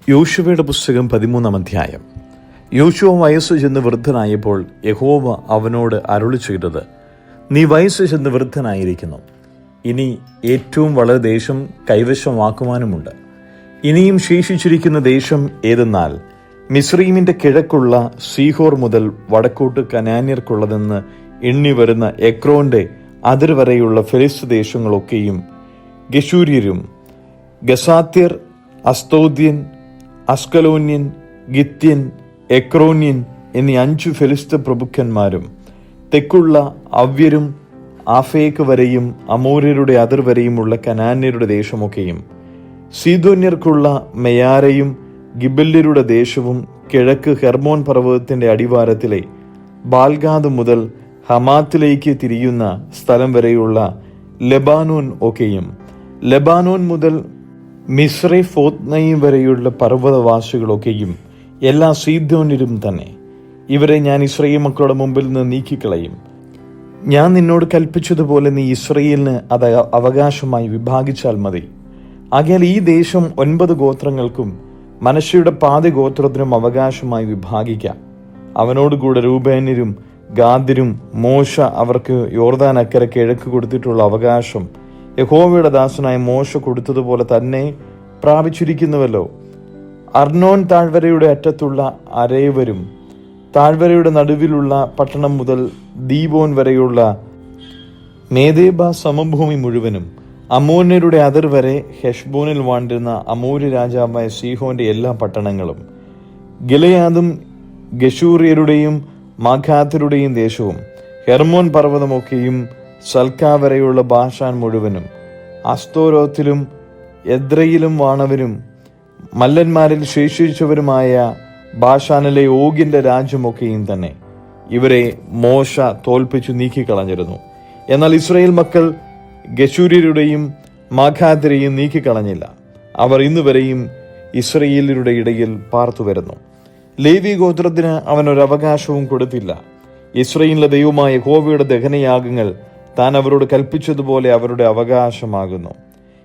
യോശുവയുടെ പുസ്തകം 13-ാം അധ്യായം. യോശുവ വയസ്സ് ചെന്ന് വൃദ്ധനായപ്പോൾ യഹോവ അവനോട് അരുളി ചെയ്തത്, നീ വയസ്സ് ചെന്ന് വൃദ്ധനായിരിക്കുന്നു. ഇനി ഏറ്റവും വളരെ ദേശം കൈവശമാക്കുവാനുമുണ്ട്. ഇനിയും ശേഷിച്ചിരിക്കുന്ന ദേശം ഏതെന്നാൽ മിസ്രയീമിന്റെ കിഴക്കുള്ള സീഹോർ മുതൽ വടക്കോട്ട് കനാന്യർക്കുള്ളതെന്ന് എണ്ണി വരുന്ന എക്രോന്റെ അതിർവരെയുള്ള ഫെലിസ്ത് ദേശങ്ങളൊക്കെയും ഗെശൂര്യരും ഗസാത്യർ, അസ്തോദ്യൻ, അസ്കലോന്യൻ, ഗിത്യൻ, എക്രോന്യൻ എന്നീ 5 ഫെലിസ്ത പ്രഭുക്കന്മാരും തെക്കുള്ള അവ്യരും ആഫേക്ക് വരെയും അമോര്യരുടെ അതിർവരെയുമുള്ള കനാന്യരുടെ ദേശമൊക്കെയും സീദോന്യർക്കുള്ള മെയാരയും ഗിബല്യരുടെ ദേശവും കിഴക്ക് ഹെർമോൻ പർവ്വതത്തിന്റെ അടിവാരത്തിലെ ബാൽഗാദ് മുതൽ ഹമാത്തിലേക്ക് തിരിയുന്ന സ്ഥലം വരെയുള്ള ലെബാനോൻ ഒക്കെയും ലെബാനോൻ മുതൽ മിസ്രെഫോത്നയിം വരെയുള്ള പർവ്വതവാസികളൊക്കെയും എല്ലാ സീദോന്യരും തന്നെ. ഇവരെ ഞാൻ ഇസ്രായേൽ മക്കളുടെ മുമ്പിൽ നിന്ന് നീക്കിക്കളയും. ഞാൻ നിന്നോട് കൽപ്പിച്ചതുപോലെ നീ ഇസ്രായേലിന് അത് അവകാശമായി വിഭാഗിച്ചാൽ മതി. ആകയാൽ ഈ ദേശം 9 ഗോത്രങ്ങൾക്കും മനശ്ശെയുടെ പാതി ഗോത്രത്തിനും അവകാശമായി വിഭാഗിക്കാം. അവനോടുകൂടെ രൂബേന്യരും ഗാദ്യരും മോശ അവർക്ക് യോർദാൻ അക്കരെ കിഴക്ക് കൊടുത്തിട്ടുള്ള അവകാശം യഹോവയുടെ ദാസനായ മോശ കൊടുത്തതുപോലെ തന്നെ പ്രാപിച്ചിരിക്കുന്നുവല്ലോ. അർണോൻ താഴ്വരയുടെ അറ്റത്തുള്ള അരേവരും താഴ്വരയുടെ നടുവിലുള്ള പട്ടണം മുതൽ ദീബോൻ വരെയുള്ള മേദേബ സമഭൂമി മുഴുവനും അമ്മോന്യരുടെ അതിർ വരെ ഹെഷ്ബോനിൽ വാണ്ടിരുന്ന അമോരി രാജാവായ സീഹോന്റെ എല്ലാ പട്ടണങ്ങളും ഗിലെയാദും ഗശൂര്യരുടെയും മാഖാത്യരുടെയും ദേശവും ഹെർമോൻ പർവ്വതമൊക്കെയും സൽക്ക വരെയുള്ള ബാഷാൻ മുഴുവനും അസ്തോരോത്തിലും എദ്രയിലും വാണവരും മല്ലന്മാരിൽ ശേഷിച്ചവരുമായ ബാഷാനിലെ ഓഗിന്റെ രാജ്യമൊക്കെയും തന്നെ. ഇവരെ മോശ തോൽപ്പിച്ചു നീക്കിക്കളഞ്ഞിരുന്നു. എന്നാൽ ഇസ്രായേൽ മക്കൾ ഗശൂര്യരുടെയും മാഖാത്യരെയും നീക്കിക്കളഞ്ഞില്ല. അവർ ഇന്നുവരെയും ഇസ്രായേലിയരുടെ ഇടയിൽ പാർത്തുവരുന്നു. ലേവി ഗോത്രത്തിന് അവനൊരു അവകാശവും കൊടുത്തില്ല. ഇസ്രായേലിലെ ദൈവമായ യഹോവയുടെ ദഹനയാഗങ്ങൾ താൻ അവരോട് കൽപ്പിച്ചതുപോലെ അവരുടെ അവകാശമാകുന്നു.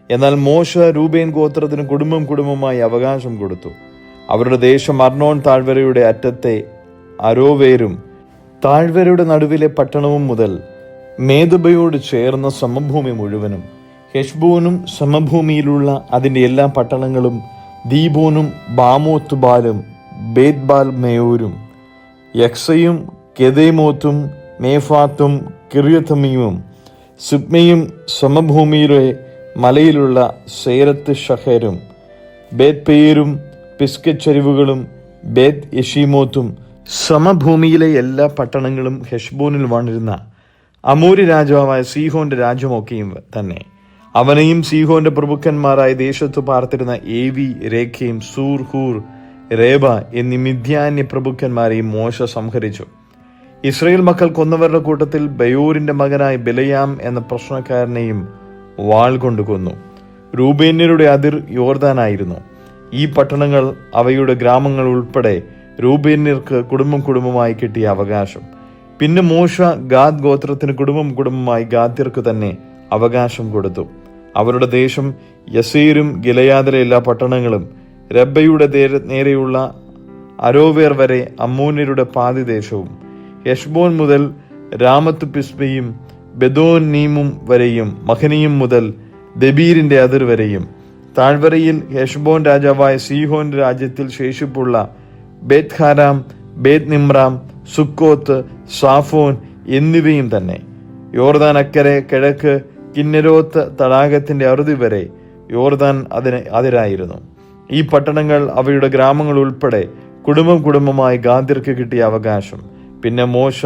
എന്നാൽ മോശ രൂബേൻ ഗോത്രത്തിന് കുടുംബമായി അവകാശം കൊടുത്തു. അവരുടെ ദേശം അർണോൻ താഴ്വരയുടെ അറ്റത്തെ അരോവേരും താഴ്വരയുടെ നടുവിലെ പട്ടണവും മുതൽ മേദബയോട് ചേർന്ന സമഭൂമി മുഴുവനും ഹെഷ്ബോനും സമഭൂമിയിലുള്ള അതിന്റെ എല്ലാ പട്ടണങ്ങളും ദീബോനും ബാമോത്തുബാലും ബേത്ബാൽ മേയൂരും യക്സയും കെദേമോത്തും മേഫാത്തും കിറിയത്തമീമും സിബ്മയും സമഭൂമിയിലെ മലയിലുള്ള സേരത്ത് ഷഹരും ബേത് പെയരും പിസ്കച്ചരിവുകളും ബേത് യെഷീമോത്തും സമഭൂമിയിലെ എല്ലാ പട്ടണങ്ങളും ഹെഷ്ബോനിൽ വാണിരുന്ന അമോരി രാജാവായ സീഹോന്റെ രാജ്യമൊക്കെയും തന്നെ. അവനെയും സീഹോന്റെ പ്രഭുക്കന്മാരായ ദേശത്ത് പാർത്തിരുന്ന ഏവി, രേഖയും, സൂർ, ഹൂർ, രേബ എന്നീ മിദ്യാന്യ പ്രഭുക്കന്മാരെയും മോശ സംഹരിച്ചു. ഇസ്രായേൽ മക്കൾ കൊന്നവരുടെ കൂട്ടത്തിൽ ബയോരിന്റെ മകനായ ബിലയാം എന്ന പ്രശ്നക്കാരനെയും വാൾ കൊണ്ട് കൊന്നു. രൂബേന്യരുടെ അതിർ യോർദാനായിരുന്നു. ഈ പട്ടണങ്ങൾ അവയുടെ ഗ്രാമങ്ങൾ ഉൾപ്പെടെ രൂബേന്യർക്ക് കുടുംബമായി കിട്ടിയ അവകാശം. പിന്നെ മോശ ഗാദ് ഗോത്രത്തിന് കുടുംബമായി ഗാദ്യർക്ക് തന്നെ അവകാശം കൊടുത്തു. അവരുടെ ദേശം യസീരും ഗിലെയാദിലെ എല്ലാ പട്ടണങ്ങളും രബ്ബയുടെ നേരെയുള്ള അരോവേർ വരെ അമ്മോന്യരുടെ പാതി ദേശവും ഹെഷ്ബോൻ മുതൽ രാമത്ത് പിസ്ബയും ബെദോനീമും വരെയും മഹനീയും മുതൽ ദബീരിന്റെ അതിർ വരെയും താഴ്വരയിൽ ഹെഷ്ബോൻ രാജാവായ സീഹോന്റെ രാജ്യത്തിൽ ശേഷിപ്പുള്ള ബേത് ഹാരാം, ബേത് നിമ്രാം, സുക്കോത്ത്, സാഫോൻ എന്നിവയും തന്നെ. യോർദാൻ അക്കരെ കിഴക്ക് കിന്നരോത്ത് തടാകത്തിന്റെ അറുതി വരെ യോർദാൻ അതിരായിരുന്നു. ഈ പട്ടണങ്ങൾ അവയുടെ ഗ്രാമങ്ങൾ ഉൾപ്പെടെ കുടുംബമായി ഗാദ്യർക്ക് കിട്ടിയ അവകാശം. പിന്നെ മോശ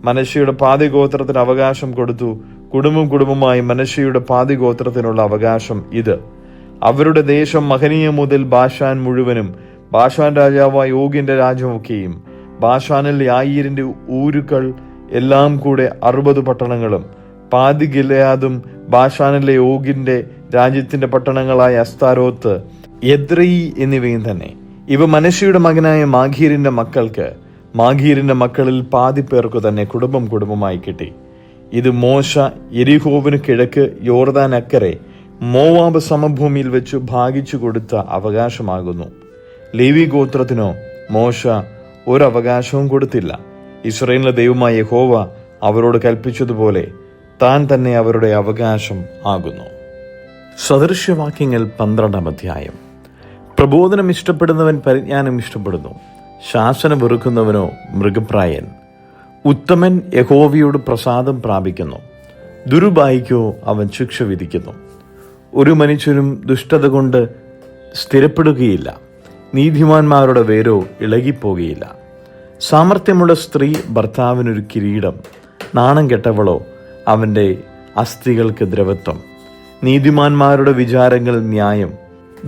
മനശ്ശെയുടെ പാതി ഗോത്രത്തിന് അവകാശം കൊടുത്തു. കുടുംബമായി മനശ്ശെയുടെ പാതി ഗോത്രത്തിനുള്ള അവകാശം ഇത്. അവരുടെ ദേശം മഹനീയ മുതൽ ബാഷാൻ മുഴുവനും ബാഷാൻ രാജാവായ ഓഗിന്റെ രാജ്യമൊക്കെയും ബാഷാനിൽ യായീരിന്റെ ഊരുകൾ എല്ലാം കൂടെ 60 പട്ടണങ്ങളും പാതി ഗിലെയാദും ബാഷാനിലെ ഓഗിന്റെ രാജ്യത്തിന്റെ പട്ടണങ്ങളായ അസ്താരോത്ത്, എദ്രയി എന്നിവയും തന്നെ. ഇവ മനശ്ശെയുടെ മകനായ മാഖീരിന്റെ മക്കൾക്ക്, മാഖീരിന്റെ മക്കളിൽ പാതി പേർക്കു തന്നെ കുടുംബമായി കിട്ടി. ഇത് മോശ യെരിഹോവിന് കിഴക്ക് യോർദാൻ അക്കരെ മോവാബ് സമഭൂമിയിൽ വെച്ച് ഭാഗിച്ചു കൊടുത്ത അവകാശമാകുന്നു. ലേവി ഗോത്രത്തിനോ മോശ ഒരവകാശവും കൊടുത്തില്ല. ഇസ്രായേലിന്റെ ദൈവമായ യഹോവ അവരോട് കൽപ്പിച്ചതുപോലെ താൻ തന്നെ അവരുടെ അവകാശം ആകുന്നു. സദൃശ്യവാക്യങ്ങൾ 12-ാം അധ്യായം. പ്രബോധനം ഇഷ്ടപ്പെടുന്നവൻ പരിജ്ഞാനം ഇഷ്ടപ്പെടുന്നു, ശാസനം വെറുക്കുന്നവനോ മൃഗപ്രായൻ. ഉത്തമൻ യഹോവയോട് പ്രസാദം പ്രാപിക്കുന്നു, ദുരുപായിക്കോ അവൻ ശിക്ഷ വിധിക്കുന്നു. ഒരു മനുഷ്യനും ദുഷ്ടത കൊണ്ട് സ്ഥിരപ്പെടുകയില്ല, നീതിമാന്മാരുടെ വേരോ ഇളകിപ്പോകുകയില്ല. സാമർത്ഥ്യമുള്ള സ്ത്രീ ഭർത്താവിനൊരു കിരീടം, നാണം കെട്ടവളോ അവൻ്റെ അസ്ഥികൾക്ക് ദ്രവത്വം. നീതിമാന്മാരുടെ വിചാരങ്ങൾ ന്യായം,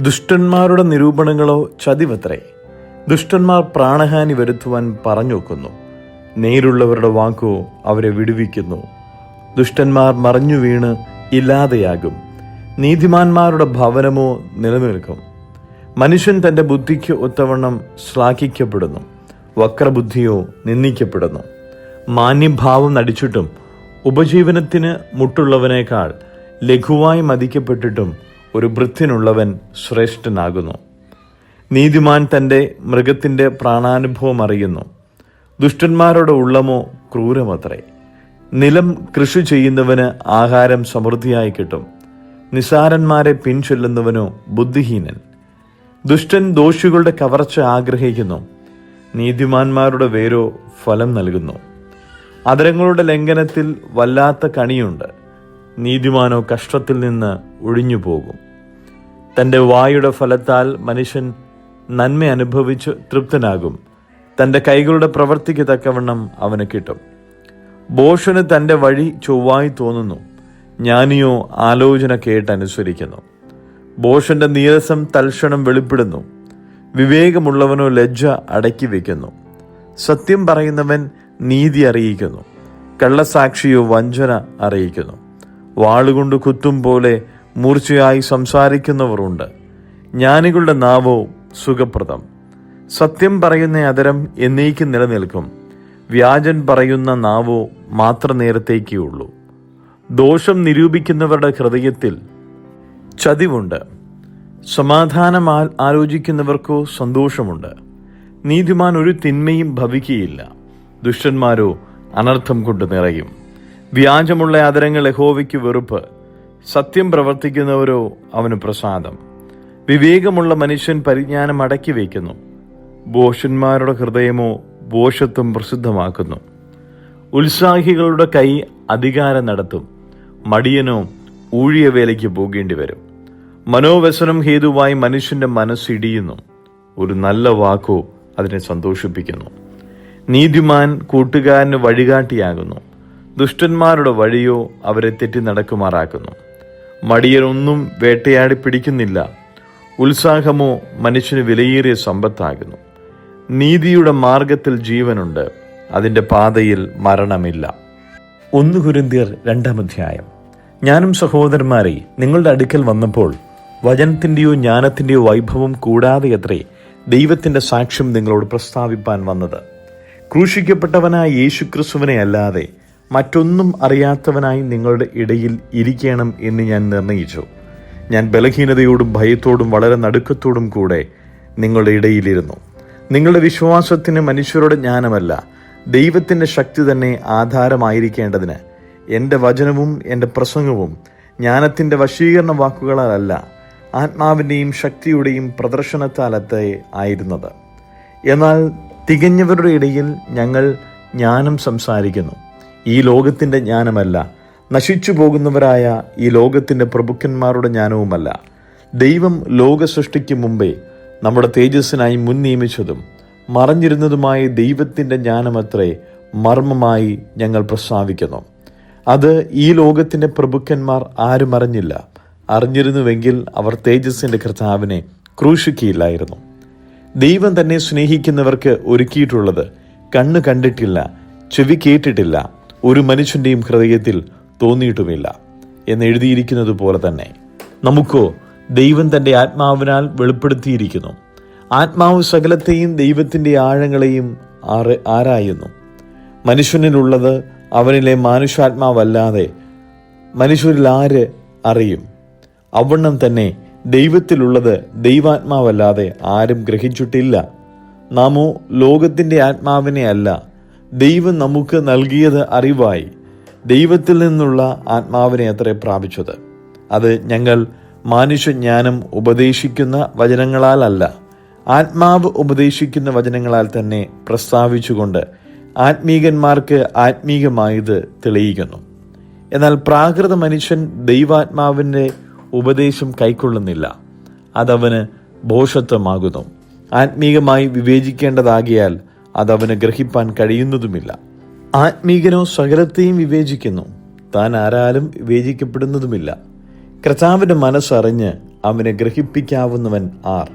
ദുഷ്ടന്മാരുടെ നിരൂപണങ്ങളോ ചതിവത്രേ. ദുഷ്ടന്മാർ പ്രാണഹാനി വരുത്തുവാൻ പറഞ്ഞു വെക്കുന്നു, നേരുള്ളവരുടെ വാക്കോ അവരെ വിടുവിക്കുന്നു. ദുഷ്ടന്മാർ മറിഞ്ഞു വീണ് ഇല്ലാതെയാകും, നീതിമാന്മാരുടെ ഭവനമോ നിലനിൽക്കും. മനുഷ്യൻ തൻ്റെ ബുദ്ധിക്ക് ഒത്തവണ്ണം ശ്ലാഘിക്കപ്പെടുന്നു, വക്രബുദ്ധിയോ നിന്ദിക്കപ്പെടുന്നു. മാന്യഭാവം നടിച്ചിട്ടും ഉപജീവനത്തിന് മുട്ടുള്ളവനേക്കാൾ ലഘുവായി മതിക്കപ്പെട്ടിട്ടും ഒരു ഭൃത്യനുള്ളവൻ ശ്രേഷ്ഠനാകുന്നു. നീതിമാൻ തൻ്റെ മൃഗത്തിൻ്റെ പ്രാണാനുഭവം അറിയുന്നു, ദുഷ്ടന്മാരുടെ ഉള്ളമോ ക്രൂരമത്രേ. നിലം കൃഷി ചെയ്യുന്നവന് ആഹാരം സമൃദ്ധിയായി കിട്ടും, നിസാരന്മാരെ പിൻചൊല്ലുന്നവനോ ബുദ്ധിഹീനൻ. ദുഷ്ടൻ ദോഷികളുടെ കവർച്ച ആഗ്രഹിക്കുന്നു, നീതിമാന്മാരുടെ വേരോ ഫലം നൽകുന്നു. അധരങ്ങളുടെ ലംഘനത്തിൽ വല്ലാത്ത കണിയുണ്ട്, നീതിമാനോ കഷ്ടത്തിൽ നിന്ന് ഒഴിഞ്ഞു പോകും. തൻ്റെ വായുടെ ഫലത്താൽ മനുഷ്യൻ നന്മ അനുഭവിച്ച് തൃപ്തനാകും, തൻ്റെ കൈകളുടെ പ്രവൃത്തിക്ക് തക്കവണ്ണം അവന് കിട്ടും. ഭോഷന് തൻ്റെ വഴി ചൊവ്വായി തോന്നുന്നു, ജ്ഞാനിയോ ആലോചന കേട്ടനുസരിക്കുന്നു. ഭോഷന്റെ നീരസം തൽക്ഷണം വെളിപ്പെടുന്നു, വിവേകമുള്ളവനോ ലജ്ജ അടക്കി വയ്ക്കുന്നു. സത്യം പറയുന്നവൻ നീതി അറിയിക്കുന്നു, കള്ളസാക്ഷിയോ വഞ്ചന അറിയിക്കുന്നു. വാളുകൊണ്ട് കുത്തും പോലെ മൂർച്ചയായി സംസാരിക്കുന്നവർ ഉണ്ട്, ജ്ഞാനികളുടെ നാവോ സുഖപ്രദം. സത്യം പറയുന്ന അധരം എന്നേക്കും നിലനിൽക്കും, വ്യാജൻ പറയുന്ന നാവോ മാത്ര നേരത്തേക്കേ ഉള്ളൂ. ദോഷം നിരൂപിക്കുന്നവരുടെ ഹൃദയത്തിൽ ചതിവുണ്ട്, സമാധാനം ആലോചിക്കുന്നവർക്കോ സന്തോഷമുണ്ട്. നീതിമാൻ ഒരു തിന്മയും ഭവിക്കുകയില്ല, ദുഷ്ടന്മാരോ അനർത്ഥം കൊണ്ട് നിറയും. വ്യാജമുള്ള ആദരങ്ങൾ യഹോവയ്ക്ക് വെറുപ്പ്, സത്യം പ്രവർത്തിക്കുന്നവരോ അവന് പ്രസാദം. വിവേകമുള്ള മനുഷ്യൻ പരിജ്ഞാനം അടക്കി വയ്ക്കുന്നു, ഭോഷന്മാരുടെ ഹൃദയമോ ഭോഷത്വം പ്രസിദ്ധമാക്കുന്നു. ഉത്സാഹികളുടെ കൈ അധികാരം നടത്തും, മടിയനോ ഊഴിയവേലയ്ക്ക് പോകേണ്ടി വരും. മനോവ്യസനം ഹേതുവായി മനുഷ്യന്റെ മനസ്സിടിയുന്നു, ഒരു നല്ല വാക്കോ അതിനെ സന്തോഷിപ്പിക്കുന്നു. നീതിമാൻ കൂട്ടുകാരന് വഴികാട്ടിയാകുന്നു, ദുഷ്ടന്മാരുടെ വഴിയോ അവരെ തെറ്റി നടക്കുമാറാക്കുന്നു. മടിയനൊന്നും വേട്ടയാടി പിടിക്കുന്നില്ല, ഉത്സാഹമോ മനുഷ്യന് വിലയേറിയ സമ്പത്താകുന്നു. നീതിയുടെ മാർഗത്തിൽ ജീവനുണ്ട്, അതിൻ്റെ പാതയിൽ മരണമില്ല. 1 കൊരിന്ത്യർ 2-ാം അധ്യായം. ഞാനും സഹോദരന്മാരെ നിങ്ങളുടെ അടുക്കൽ വന്നപ്പോൾ വചനത്തിൻ്റെയോ ജ്ഞാനത്തിൻ്റെയോ വൈഭവം കൂടാതെ അത്രേ ദൈവത്തിൻ്റെ സാക്ഷ്യം നിങ്ങളോട് പ്രസ്താവിപ്പാൻ വന്നത്. ക്രൂശിക്കപ്പെട്ടവനായ യേശുക്രിസ്തുവിനെ അല്ലാതെ മറ്റൊന്നും അറിയാത്തവനായി നിങ്ങളുടെ ഇടയിൽ ഇരിക്കണം എന്ന് ഞാൻ നിർണയിച്ചു. ഞാൻ ബലഹീനതയോടും ഭയത്തോടും വളരെ നടുക്കത്തോടും കൂടെ നിങ്ങളുടെ ഇടയിലിരുന്നു. നിങ്ങളുടെ വിശ്വാസത്തിന് മനുഷ്യരുടെ ജ്ഞാനമല്ല, ദൈവത്തിൻ്റെ ശക്തി തന്നെ ആധാരമായിരിക്കേണ്ടതിന് എൻ്റെ വചനവും എൻ്റെ പ്രസംഗവും ജ്ഞാനത്തിൻ്റെ വശീകരണ വാക്കുകളാലല്ല, ആത്മാവിൻ്റെയും ശക്തിയുടെയും പ്രദർശനത്താലത്തെ ആയിരുന്നത്. എന്നാൽ തികഞ്ഞവരുടെ ഇടയിൽ ഞങ്ങൾ ജ്ഞാനം സംസാരിക്കുന്നു, ഈ ലോകത്തിൻ്റെ ജ്ഞാനമല്ല, നശിച്ചു പോകുന്നവരായ ഈ ലോകത്തിൻ്റെ പ്രഭുക്കന്മാരുടെ ജ്ഞാനവുമല്ല. ദൈവം ലോക സൃഷ്ടിക്ക് മുമ്പേ നമ്മുടെ തേജസ്സിനായി മുൻ നിയമിച്ചതും മറഞ്ഞിരുന്നതുമായ ദൈവത്തിൻ്റെ ജ്ഞാനമത്രേ മർമ്മമായി ഞങ്ങൾ പ്രസ്താവിക്കുന്നു. അത് ഈ ലോകത്തിൻ്റെ പ്രഭുക്കന്മാർ ആരും അറിഞ്ഞില്ല. അറിഞ്ഞിരുന്നുവെങ്കിൽ അവർ തേജസ്സിൻ്റെ കർത്താവിനെ ക്രൂശിക്കുകയില്ലായിരുന്നു. ദൈവം തന്നെ സ്നേഹിക്കുന്നവർക്ക് ഒരുക്കിയിട്ടുള്ളത് കണ്ണ് കണ്ടിട്ടില്ല, ചെവി കേട്ടിട്ടില്ല, ഒരു മനുഷ്യൻ്റെയും ഹൃദയത്തിൽ തോന്നിയിട്ടുമില്ല എന്നെഴുതിയിരിക്കുന്നത് പോലെ തന്നെ നമുക്കോ ദൈവം തൻ്റെ ആത്മാവിനാൽ വെളിപ്പെടുത്തിയിരിക്കുന്നു. ആത്മാവ് സകലത്തെയും ദൈവത്തിൻ്റെ ആഴങ്ങളെയും ആരായുന്നു. മനുഷ്യനിലുള്ളത് അവനിലെ മാനുഷാത്മാവല്ലാതെ മനുഷ്യരിൽ ആര് അറിയും? അവണ്ണം തന്നെ ദൈവത്തിലുള്ളത് ദൈവാത്മാവല്ലാതെ ആരും ഗ്രഹിച്ചിട്ടില്ല. നാമോ ലോകത്തിന്റെ ആത്മാവിനെ അല്ല, ദൈവം നമുക്ക് നൽകിയത് അറിവായി ദൈവത്തിൽ നിന്നുള്ള ആത്മാവിനെ അത്രേ പ്രാപിച്ചത്. അത് ഞങ്ങൾ മാനുഷ്യജ്ഞാനം ഉപദേശിക്കുന്ന വചനങ്ങളാലല്ല, ആത്മാവ് ഉപദേശിക്കുന്ന വചനങ്ങളാൽ തന്നെ പ്രസ്താവിച്ചുകൊണ്ട് ആത്മീകന്മാർക്ക് ആത്മീകമായത് തെളിയിക്കുന്നു. എന്നാൽ പ്രാകൃത മനുഷ്യൻ ദൈവാത്മാവിൻ്റെ ഉപദേശം കൈക്കൊള്ളുന്നില്ല, അതവന് ഭോഷത്വമാകുന്നു. ആത്മീകമായി വിവേചിക്കേണ്ടതാകിയാൽ അതവന് ഗ്രഹിപ്പാൻ കഴിയുന്നതുമില്ല. ആത്മീകനോ സകലത്തെയും വിവേചിക്കുന്നു, താൻ ആരാലും വിവേചിക്കപ്പെടുന്നതുമില്ല. കർത്താവിന്റെ മനസ്സറിഞ്ഞ് അവനെ ഗ്രഹിപ്പിക്കാവുന്നവൻ ആർ?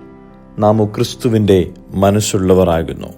നാമോ ക്രിസ്തുവിന്റെ മനസ്സുള്ളവർ ആകുന്നു.